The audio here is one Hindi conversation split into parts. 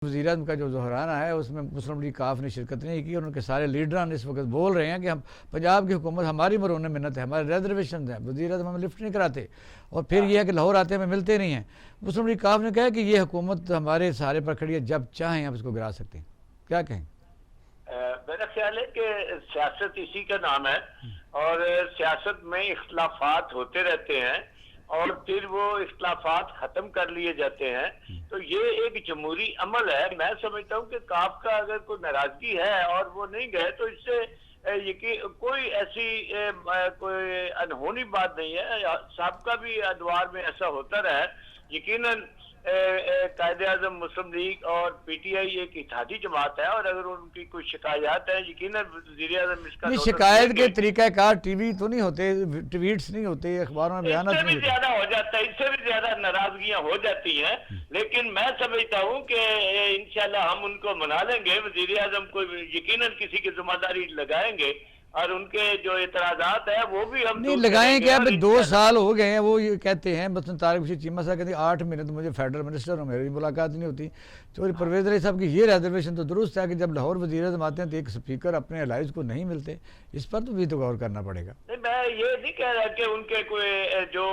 वज़ीर-ए-आज़म का जो दोहराना है उसमें मुस्लिम लीग काफ ने शिरकत नहीं की और उनके सारे लीडरान इस वक्त बोल रहे हैं कि हम पंजाब की हुकूमत हमारी मरोने मिन्नत है, हमारे रिजर्वेशन है, वज़ीर-ए-आज़म हमें लिफ्ट नहीं कराते और फिर यह है कि लाहौर आते हमें मिलते नहीं हैं। मुस्लिम लीग काफ ने कहा कि ये हुकूमत हमारे सहारे पर खड़ी है, जब चाहें आप इसको गिरा सकते हैं। क्या कहें? मेरा ख्याल है कि सियासत इसी का नाम है और सियासत में इख्तलाफात होते रहते हैं और फिर वो इख्तलाफात खत्म कर लिए जाते हैं। तो ये एक जमहूरी अमल है। मैं समझता हूँ कि काफ का अगर कोई नाराजगी है और वो नहीं गए तो इससे कोई ऐसी कोई अनहोनी बात नहीं है। सबका भी अदवार में ऐसा होता रहा है। यकीनन कायदे आज़म मुस्लिम लीग और पीटीआई एक इत्तेहादी जमात है और अगर उनकी कोई शिकायत है यकीनन वज़ीर आज़म इसका नहीं, शिकायत के तरीक़ाकार टीवी तो नहीं होते, ट्वीट्स नहीं होते, अखबारों में बयान इससे भी ज्यादा हो जाता है, इससे भी ज्यादा नाराजगियां हो जाती हैं। लेकिन मैं समझता हूं कि इंशाल्लाह हम उनको मना लेंगे। वज़ीर आज़म को यकीनन किसी की जिम्मेदारी लगाएंगे और उनके जो इतराजात है वो भी हम नहीं लगाएं क्या। 2 साल हो गए हैं, वो ये कहते हैं बसन तारिक बशीर चीमा साहब कहते हैं 8 महीने तो मुझे फेडरल मिनिस्टर और मेरी मुलाकात नहीं होती। तो परवेज़ अली साहब की ये रिजर्वेशन तो दुरुस्त है कि जब लाहौर वज़ीर-ए-आज़म आते हैं तो एक स्पीकर अपने एलाइज को नहीं मिलते। इस पर तो भी तो गौर करना पड़ेगा। नहीं, मैं ये नहीं कह रहा कि उनके कोई जो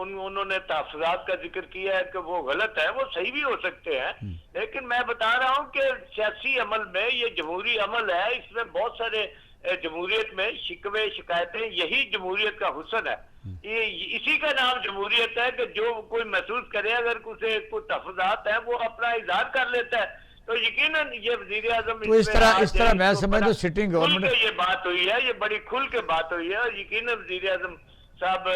उन्होंने तहफ़्फ़ुज़ात का जिक्र किया है कि वो गलत है, वो सही भी हो सकते हैं। लेकिन मैं बता रहा हूँ कि सियासी अमल में ये जमहूरी अमल है, इसमें बहुत सारे जमहूरियत में शिकवे शिकायतें, यही जमहूरियत का हुस्न है। ये इसी का नाम जमहूरियत है कि जो कोई महसूस करे अगर उसे कोई तहफ़्फ़ुज़ात है वो अपना इज़हार कर लेता है। तो यकीनन ये वज़ीर आज़म तो इस तरह मैं समझता हूँ सिटिंग गवर्नमेंट ये बात हुई है, ये बड़ी खुल के बात हुई है और यकीनन वज़ीर आज़म साहब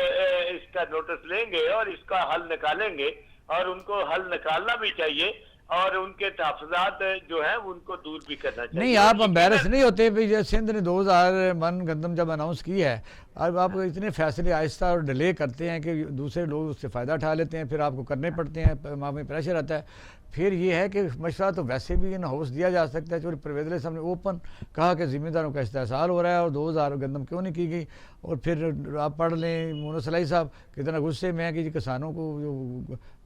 इसका नोटिस लेंगे और इसका हल निकालेंगे और उनको हल निकालना भी चाहिए और उनके तहफ़्फ़ुज़ात जो है उनको दूर भी करना चाहिए। नहीं, आप एम्बेरस नहीं होते भाई? सिंध ने 2000 मन गंदम जब अनाउंस की है, अब आप इतने फैसले आहिस्ता और डिले करते हैं कि दूसरे लोग उससे फ़ायदा उठा लेते हैं, फिर आपको करने पड़ते हैं, मामले प्रेशर आता है। फिर ये है कि मशवरा तो वैसे भी इन हाउस दिया जा सकता है। चोरी परवेज़ अली साहब ने ओपन कहा कि ज़िम्मेदारों का इस्तेहसाल हो रहा है और 2000 गंदम क्यों नहीं की गई। और फिर आप पढ़ लें मोनो सलाई साहब कितना गुस्से में है कि किसानों को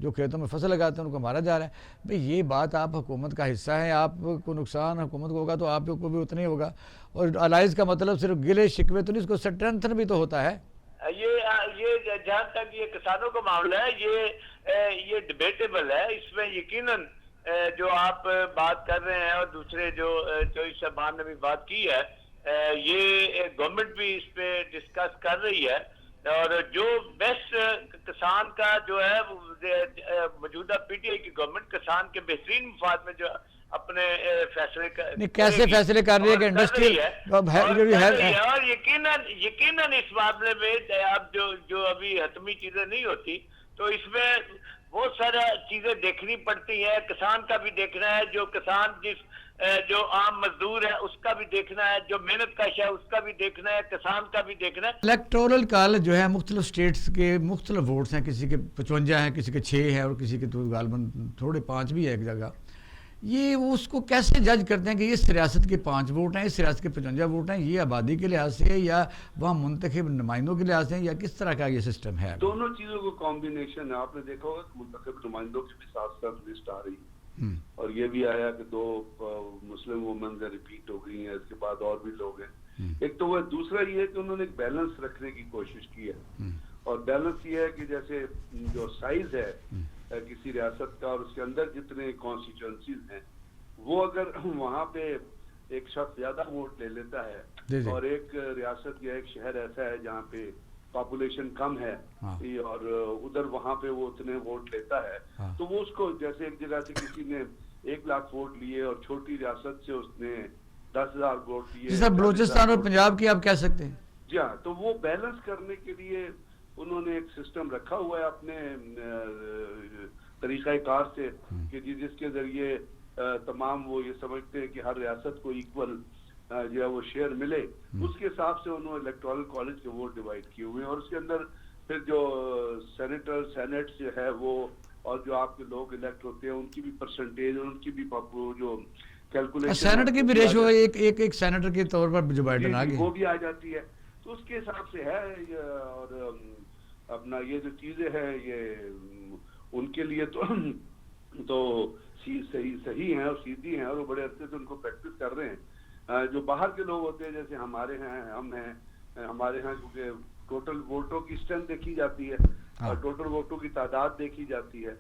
जो खेतों में फसल लगाते हैं उनको मारा जा रहा है। भाई ये बात, आप हुकूमत का हिस्सा है, आपको नुकसान हुकूमत को होगा तो आपको भी उतना ही होगा। और अलाइज का मतलब सिर्फ गिले शिकवे तो नहीं, इसको स्ट्रेंथन भी तो होता है। ये जहाँ तक ये किसानों का मामला है ये डिबेटेबल है। इसमें यकीनन जो आप बात कर रहे हैं और दूसरे जो शहबान ने भी बात की है, ये गवर्नमेंट भी इस पे डिस्कस कर रही है और जो बेस्ट किसान का जो है मौजूदा पीटीआई की गवर्नमेंट किसान के बेहतरीन मफाद में जो अपने फैसले नहीं, कैसे फैसले कर रही है कि इंडस्ट्रियल और यकीनन इस मामले में आप जो अभी हतमी चीजें नहीं होती तो इसमें बहुत सारा चीजें देखनी पड़ती है। किसान का भी देखना है, जो किसान जो आम मजदूर है उसका भी देखना है, जो मेहनत कश है उसका भी देखना है, किसान का भी देखना है। इलेक्टोरल कॉलेज जो है मुख्तलिफ स्टेट्स के मुख्तलिफ वोट्स हैं, किसी के 55 हैं, किसी के 6 हैं और किसी के तो गालबन थोड़े 5 भी है एक जगह। ये उसको कैसे जज करते हैं कि इस रियासत के 5 वोट हैं, इस रियासत के 55 वोट हैं, ये आबादी के लिहाज से या वहाँ मुंतखब नुमाइंदों के लिहाज से या किस तरह का ये सिस्टम है? दोनों चीज़ों को कॉम्बिनेशन है। आपने देखा होगा मुंतखब नुमाइंदों की भी साथ साथ लिस्ट आ रही है और ये भी आया कि 2 मुस्लिम वुमेन रिपीट हो गई हैं, इसके बाद और भी लोग हैं। एक तो वह दूसरा ये है कि उन्होंने एक बैलेंस रखने की कोशिश की है और बैलेंस ये है कि जैसे जो साइज है किसी रियासत का और उसके अंदर जितने कॉन्स्टिट्यूएंसीज हैं वो अगर वहाँ पे एक शख्स ज्यादा वोट ले लेता है और एक रियासत या एक शहर ऐसा है जहाँ पे पॉपुलेशन कम है और उधर वहाँ पे वो उतने वोट लेता है तो वो उसको जैसे एक जगह से किसी ने 1 लाख वोट लिए और छोटी रियासत से उसने 10,000 वोट लिए। जैसा बलूचिस्तान और पंजाब की आप कह सकते हैं। जी हाँ, तो वो बैलेंस करने के लिए उन्होंने एक सिस्टम रखा हुआ है अपने तरीक़ाकार से कि जिसके जरिए तमाम वो ये समझते हैं कि हर रियासत को इक्वल जो है वो शेयर मिले। उसके हिसाब से उन्होंने इलेक्टोरल कॉलेज के वोट डिवाइड किए हुए हैं और उसके अंदर फिर जो सेनेटर सेनेट जो है वो और जो आपके लोग इलेक्ट होते हैं उनकी भी परसेंटेज और उनकी भी जो कैलकुलेशन सेनेट की भी रेशो एक सेनेटर के तौर पर जो बाइडेन आ गई वो भी आ जाती है। तो उसके हिसाब से है और अपना ये जो चीजें हैं ये उनके लिए तो सही सही हैं और सीधी हैं और वो बड़े अच्छे से उनको प्रैक्टिस कर रहे हैं। जो बाहर के लोग होते हैं जैसे हमारे हैं, हम हैं, हमारे यहाँ क्योंकि टोटल वोटों की स्ट्रेंथ देखी जाती है और टोटल वोटों की तादाद देखी जाती है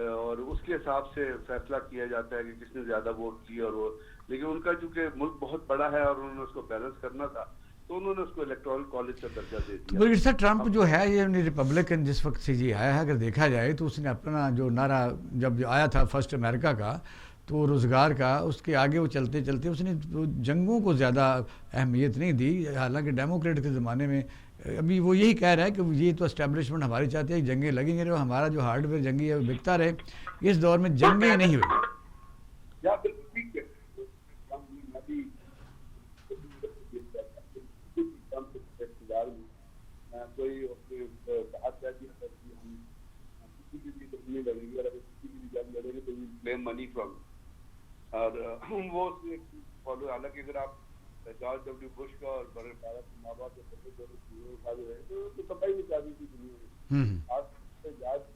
और उसके हिसाब से फैसला किया जाता है कि किसने ज्यादा वोट लिए और वो, लेकिन उनका चूंकि मुल्क बहुत बड़ा है और उन्होंने उसको बैलेंस करना था तो उन्होंने उसको इलेक्टोरल कॉलेज का दर्जा दे दिया। तो सर ट्रंप जो है ये रिपब्लिकन जिस वक्त से ये आया है, अगर देखा जाए तो उसने अपना जो नारा जब आया था फर्स्ट अमेरिका का, तो रोज़गार का, उसके आगे वो चलते चलते उसने तो जंगों को ज़्यादा अहमियत नहीं दी। हालांकि डेमोक्रेट के ज़माने में अभी वो यही कह रहा है कि ये तो एस्टेब्लिशमेंट हमारी चाहती है जंगें लगेंगे रहे, हमारा जो हार्डवेयर जंगी है वो बिकता रहे। इस दौर में जंगें नहीं हुई। या बिल्कुल ठीक है। कोई बात कहती है कि हम किसी की भी जंग लड़ेंगे और अगर किसी की भी जंग लड़ेंगे तो वी क्लेम मनी फ्रॉम और वो फॉलो। हालांकि अगर आप जॉर्ज डब्ल्यू बुश का और बड़े भारत के माँ बाप तो तबाही मचा दी थी दुनिया में। आज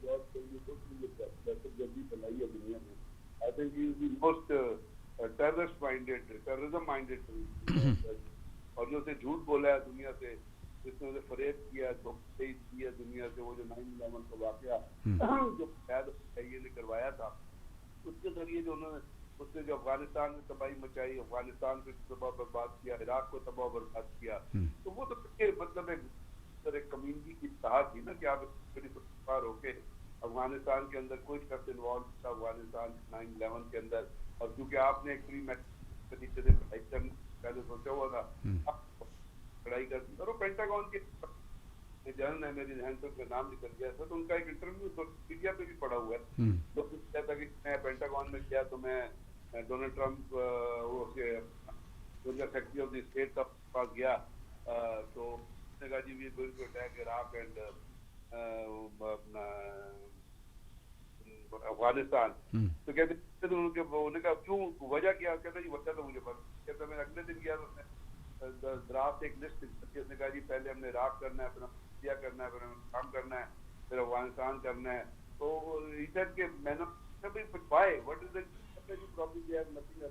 जॉर्ज डब्ल्यू बुश ने दहशत गर्दी फैलाई है दुनिया में। I think he is the most terrorism minded और जो उसे झूठ बोला है दुनिया से, जिसने उसे फरेब किया, धोखे किया दुनिया से, वो जो 9/11 का वाकया जो शायद ने करवाया था, उसके जरिए जो उन्होंने उसने जो अफगानिस्तान में तबाही मचाई, अफगानिस्तान को तबाह बर्बाद किया, इराक को तबाह बर्बाद किया, तो वो तो मतलब एक कम्युनिटी की चाह थी ना कि आप बड़ी बार होके अफगानिस्तान के अंदर कोई शख्स इन्वॉल्व था अफगानिस्तान 9/11 के अंदर। और क्योंकि आपने एक प्री तरीके से पढ़ाई करने पहले सोचा हुआ था, पढ़ाई कर और वो पेंटागन के जनरल है, मेरी ध्यान से उनका नाम निकल गया था, तो उनका एक इंटरव्यू मीडिया पे भी पड़ा हुआ है। तो पूछा था कि मैं पेंटागन में गया तो मैं डोनाल्ड ट्रंप वो सेक्रेटरी ऑफ द स्टेट का पास गया तो उसने कहा जी we going to attack Iraq and Afghanistan. तो कहते तो उन्होंने कहा क्यों, वजह क्या? कहता जी वजह तो मुझे पता। कहता मैं अगले दिन गया तो उसने ड्राफ्ट एक लिस्ट उसने कहा जी पहले हमने इराक करना है, फिर इंडिया करना है, फिर हमें काम करना है, फिर अफगानिस्तान करना है। तो he said कि मैंने why what is the problem, they have nothing